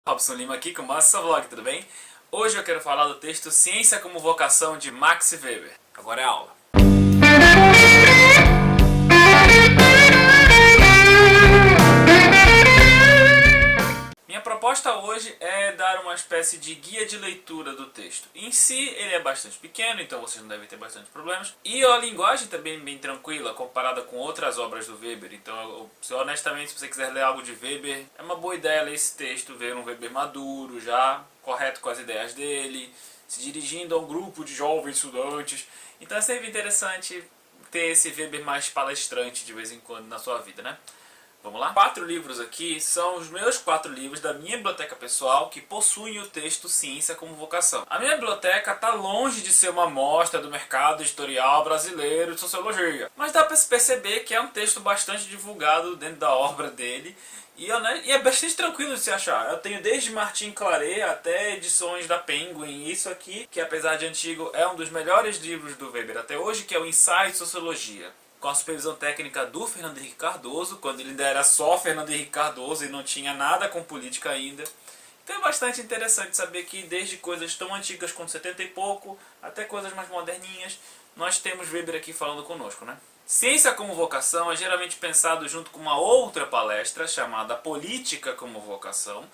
Robson Lima aqui com o Massa Vlog, tudo bem? Hoje eu quero falar do texto Ciência como Vocação de Max Weber. Agora é a aula. Minha proposta hoje é dar uma espécie de guia de leitura do texto. Em si, ele é bastante pequeno, então vocês não devem ter bastante problemas. E a linguagem também é bem tranquila, comparada com outras obras do Weber. Então, honestamente, se você quiser ler algo de Weber, é uma boa ideia ler esse texto, ver um Weber maduro, já correto com as ideias dele, se dirigindo a um grupo de jovens estudantes. Então é sempre interessante ter esse Weber mais palestrante de vez em quando na sua vida, né? Vamos lá? 4 livros aqui são os meus 4 livros da minha biblioteca pessoal que possuem o texto Ciência como Vocação. A minha biblioteca está longe de ser uma amostra do mercado editorial brasileiro de sociologia, mas dá para se perceber que é um texto bastante divulgado dentro da obra dele e é bastante tranquilo de se achar. Eu tenho desde Martin Claret até edições da Penguin, isso aqui, que apesar de antigo é um dos melhores livros do Weber até hoje, que é o Ensaio de Sociologia, com a supervisão técnica do Fernando Henrique Cardoso, quando ele ainda era só Fernando Henrique Cardoso e não tinha nada com política ainda. Então é bastante interessante saber que desde coisas tão antigas quanto 70 e pouco, até coisas mais moderninhas, nós temos Weber aqui falando conosco, né? Ciência como Vocação é geralmente pensado junto com uma outra palestra chamada Política como Vocação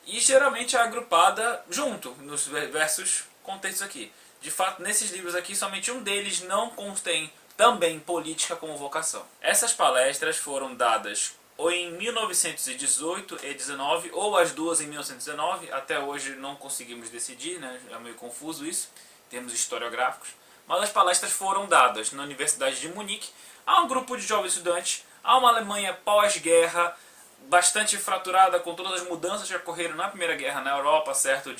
e geralmente é agrupada junto nos diversos contextos aqui. De fato, nesses livros aqui, somente um deles não contém também Política como Vocação. Essas palestras foram dadas ou em 1918 e 19 ou as duas em 1919. Até hoje não conseguimos decidir, né? É meio confuso isso, em termos historiográficos. Mas as palestras foram dadas na Universidade de Munique a um grupo de jovens estudantes, a uma Alemanha pós-guerra, bastante fraturada com todas as mudanças que ocorreram na Primeira Guerra na Europa, certo?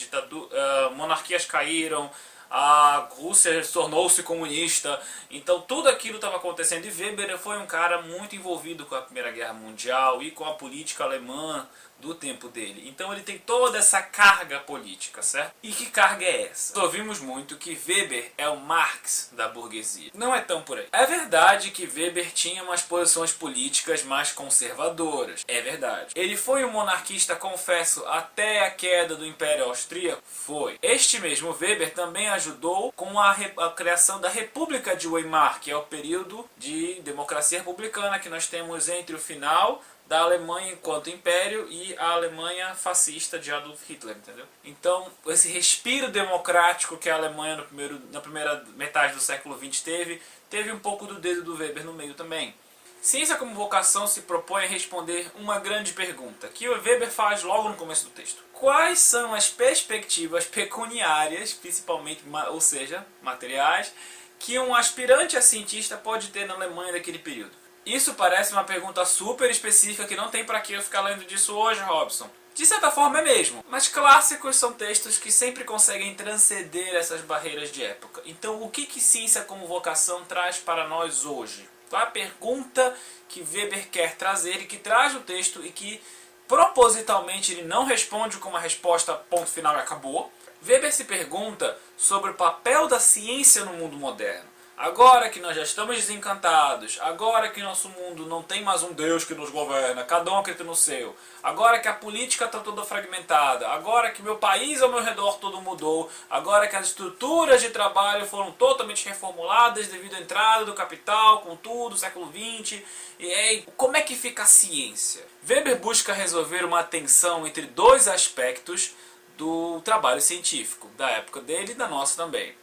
Monarquias caíram, a Rússia tornou-se comunista, então tudo aquilo estava acontecendo. E Weber foi um cara muito envolvido com a Primeira Guerra Mundial e com a política alemã do tempo dele. Então ele tem toda essa carga política, certo? E que carga é essa? Nós ouvimos muito que Weber é o Marx da burguesia. Não é tão por aí. É verdade que Weber tinha umas posições políticas mais conservadoras. É verdade. Ele foi um monarquista, confesso, até a queda do Império Austríaco? Foi. Este mesmo Weber também ajudou com a criação da República de Weimar, que é o período de democracia republicana que nós temos entre o final da Alemanha enquanto império e a Alemanha fascista de Adolf Hitler, entendeu? Então, esse respiro democrático que a Alemanha na primeira metade do século XX teve um pouco do dedo do Weber no meio também. Ciência como Vocação se propõe a responder uma grande pergunta, que o Weber faz logo no começo do texto. Quais são as perspectivas pecuniárias, principalmente, ou seja, materiais, que um aspirante a cientista pode ter na Alemanha daquele período? Isso parece uma pergunta super específica que não tem para que eu ficar lendo disso hoje, Robson. De certa forma é mesmo, mas clássicos são textos que sempre conseguem transcender essas barreiras de época. Então o que Ciência como Vocação traz para nós hoje? Qual a pergunta que Weber quer trazer e que traz o texto e que propositalmente ele não responde com uma resposta ponto final e acabou? Weber se pergunta sobre o papel da ciência no mundo moderno. Agora que nós já estamos desencantados, agora que nosso mundo não tem mais um Deus que nos governa, cada um acredita no seu, agora que a política está toda fragmentada, agora que meu país ao meu redor todo mudou, agora que as estruturas de trabalho foram totalmente reformuladas devido à entrada do capital, com tudo, século XX, e aí, como é que fica a ciência? Weber busca resolver uma tensão entre dois aspectos do trabalho científico, da época dele e da nossa também.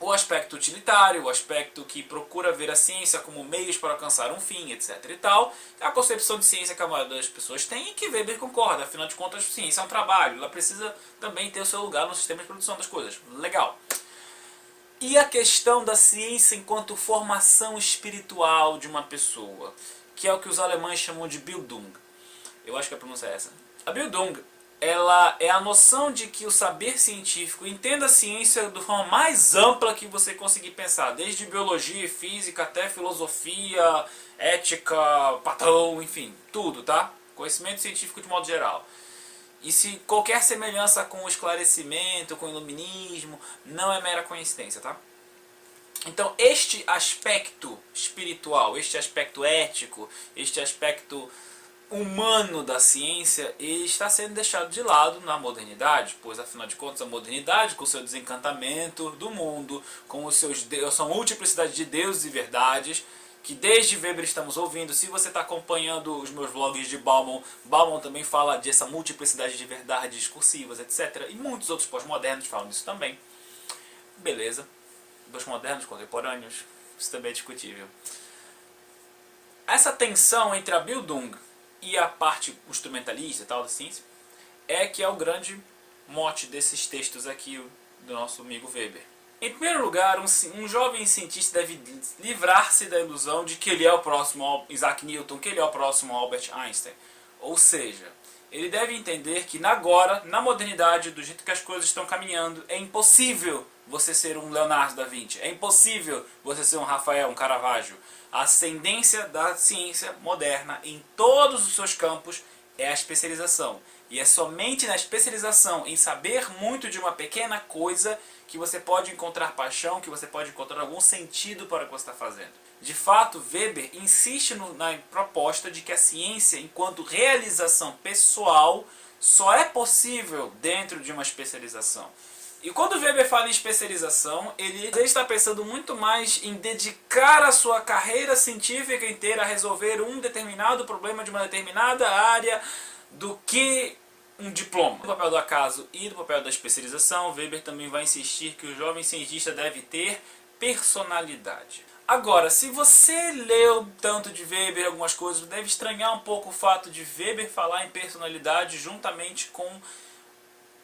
O aspecto utilitário, o aspecto que procura ver a ciência como meios para alcançar um fim, etc. e tal. A concepção de ciência que a maioria das pessoas tem e que Weber concorda. Afinal de contas, ciência é um trabalho. Ela precisa também ter o seu lugar no sistema de produção das coisas. Legal. E a questão da ciência enquanto formação espiritual de uma pessoa, que é o que os alemães chamam de Bildung. Eu acho que a pronúncia é essa. A Bildung, ela é a noção de que o saber científico entenda a ciência de forma mais ampla que você conseguir pensar, desde biologia e física até filosofia, ética, Platão, enfim, tudo, tá? Conhecimento científico de modo geral. E se qualquer semelhança com o esclarecimento, com o iluminismo, não é mera coincidência, tá? Então este aspecto espiritual, este aspecto ético, este aspecto humano da ciência ele está sendo deixado de lado na modernidade, pois afinal de contas a modernidade, com o seu desencantamento do mundo, com os seus sua multiplicidade de deuses e verdades, que desde Weber estamos ouvindo. Se você está acompanhando os meus vlogs de Bauman, Bauman também fala dessa multiplicidade de verdades discursivas, etc. E muitos outros pós-modernos falam disso também. Beleza. Pós-modernos, contemporâneos, isso também é discutível. Essa tensão entre a Bildung e a parte instrumentalista e tal da ciência que é o grande mote desses textos aqui do nosso amigo Weber. Em primeiro lugar, um jovem cientista deve livrar-se da ilusão de que ele é o próximo Isaac Newton, que ele é o próximo Albert Einstein. Ou seja, ele deve entender que agora, na modernidade, do jeito que as coisas estão caminhando, é impossível você ser um Leonardo da Vinci, é impossível você ser um Rafael, um Caravaggio. A ascendência da ciência moderna em todos os seus campos é a especialização. E é somente na especialização, em saber muito de uma pequena coisa, que você pode encontrar paixão, que você pode encontrar algum sentido para o que você está fazendo. De fato, Weber insiste na proposta de que a ciência, enquanto realização pessoal, só é possível dentro de uma especialização. E quando Weber fala em especialização, ele está pensando muito mais em dedicar a sua carreira científica inteira a resolver um determinado problema de uma determinada área do que um diploma. Do papel do acaso e do papel da especialização, Weber também vai insistir que o jovem cientista deve ter personalidade. Agora, se você leu tanto de Weber algumas coisas, deve estranhar um pouco o fato de Weber falar em personalidade juntamente com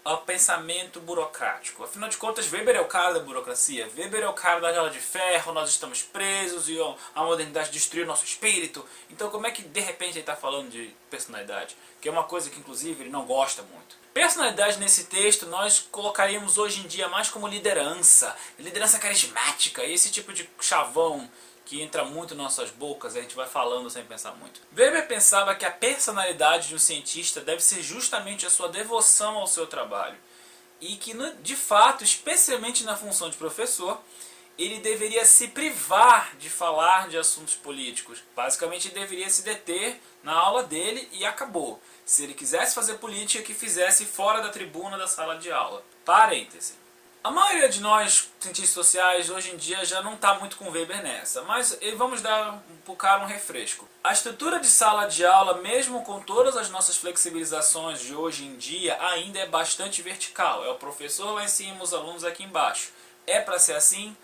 o pensamento burocrático. Afinal de contas, Weber é o cara da burocracia. Weber é o cara da jaula de ferro, nós estamos presos e a modernidade destruiu nosso espírito. Então como é que de repente ele está falando de personalidade? Que é uma coisa que inclusive ele não gosta muito. Personalidade nesse texto nós colocaríamos hoje em dia mais como liderança. Liderança carismática, esse tipo de chavão que entra muito nas nossas bocas, a gente vai falando sem pensar muito. Weber pensava que a personalidade de um cientista deve ser justamente a sua devoção ao seu trabalho. E que, de fato, especialmente na função de professor, ele deveria se privar de falar de assuntos políticos. Basicamente, ele deveria se deter na aula dele e acabou. Se ele quisesse fazer política, que fizesse fora da tribuna da sala de aula. Parêntese. A maioria de nós, cientistas sociais, hoje em dia já não está muito com Weber nessa, mas vamos dar pro cara um refresco. A estrutura de sala de aula, mesmo com todas as nossas flexibilizações de hoje em dia, ainda é bastante vertical. É o professor lá em cima, os alunos aqui embaixo. É para ser assim?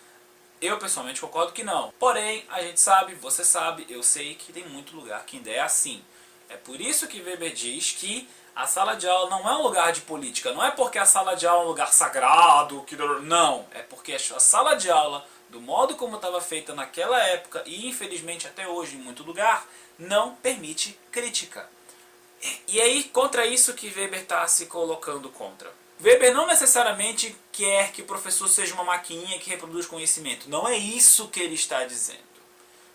Eu pessoalmente concordo que não. Porém, a gente sabe, você sabe, eu sei que tem muito lugar que ainda é assim. É por isso que Weber diz que a sala de aula não é um lugar de política. Não é porque a sala de aula é um lugar sagrado. Não, é porque a sala de aula, do modo como estava feita naquela época e infelizmente até hoje em muito lugar, não permite crítica. E aí, contra isso que Weber está se colocando contra. Weber não necessariamente quer que o professor seja uma maquininha que reproduz conhecimento. Não é isso que ele está dizendo.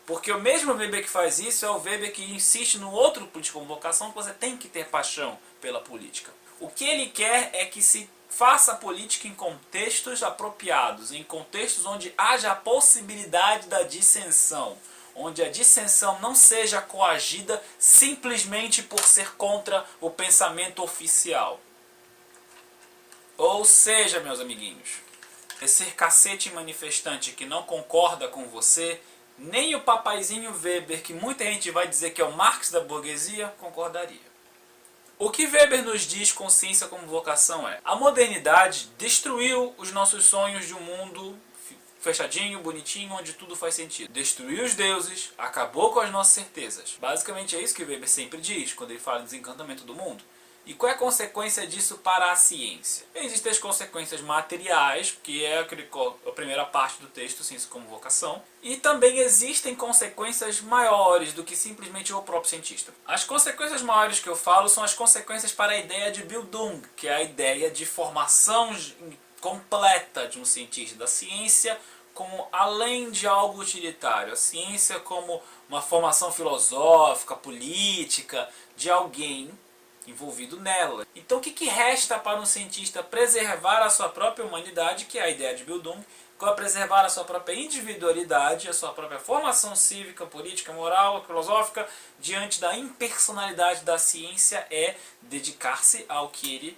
Porque o mesmo Weber que faz isso é o Weber que insiste no outro político como vocação, que você tem que ter paixão pela política. O que ele quer é que se faça política em contextos apropriados, em contextos onde haja a possibilidade da dissensão, onde a dissensão não seja coagida simplesmente por ser contra o pensamento oficial. Ou seja, meus amiguinhos, esse cacete manifestante que não concorda com você, nem o papaizinho Weber, que muita gente vai dizer que é o Marx da burguesia, concordaria. O que Weber nos diz com ciência como vocação é: a modernidade destruiu os nossos sonhos de um mundo fechadinho, bonitinho, onde tudo faz sentido. Destruiu os deuses, acabou com as nossas certezas. Basicamente é isso que Weber sempre diz quando ele fala em desencantamento do mundo. E qual é a consequência disso para a ciência? Existem as consequências materiais, que é a primeira parte do texto, ciência como vocação. E também existem consequências maiores do que simplesmente o próprio cientista. As consequências maiores que eu falo são as consequências para a ideia de Bildung, que é a ideia de formação completa de um cientista, da ciência como além de algo utilitário. A ciência como uma formação filosófica, política, de alguém envolvido nela. Então o que resta para um cientista preservar a sua própria humanidade, que é a ideia de Bildung, preservar a sua própria individualidade, a sua própria formação cívica, política, moral, filosófica, diante da impersonalidade da ciência, é dedicar-se ao que ele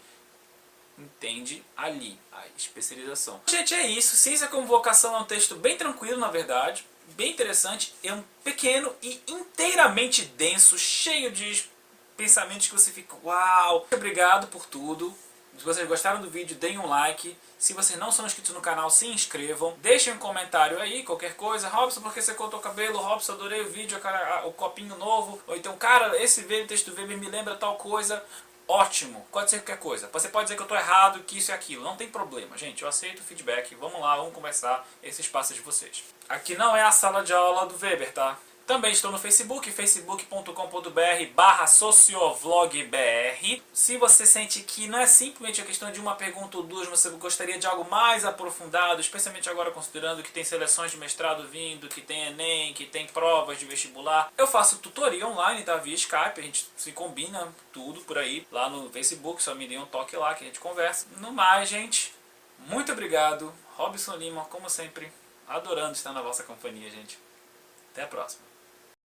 entende ali, a especialização. Gente, é isso. Ciência como Vocação é um texto bem tranquilo, na verdade, bem interessante, é um pequeno e inteiramente denso, cheio de pensamentos que você fica, uau! Muito obrigado por tudo. Se vocês gostaram do vídeo, deem um like. Se vocês não são inscritos no canal, se inscrevam. Deixem um comentário aí, qualquer coisa. Robson, por que você cortou o cabelo? Robson, adorei o vídeo, o copinho novo. Ou então, cara, esse texto do Weber me lembra tal coisa. Ótimo, pode ser qualquer coisa. Você pode dizer que eu estou errado, que isso e aquilo. Não tem problema, gente. Eu aceito o feedback. Vamos lá, vamos conversar esse espaço de vocês. Aqui não é a sala de aula do Weber, tá? Também estou no Facebook, facebook.com.br/sociovlogbr. Se você sente que não é simplesmente a questão de uma pergunta ou duas, você gostaria de algo mais aprofundado, especialmente agora considerando que tem seleções de mestrado vindo, que tem Enem, que tem provas de vestibular. Eu faço tutoria online, tá? Via Skype, a gente se combina tudo por aí, lá no Facebook, só me dê um toque lá que a gente conversa. No mais, gente, muito obrigado. Robson Lima, como sempre, adorando estar na vossa companhia, gente. Até a próxima.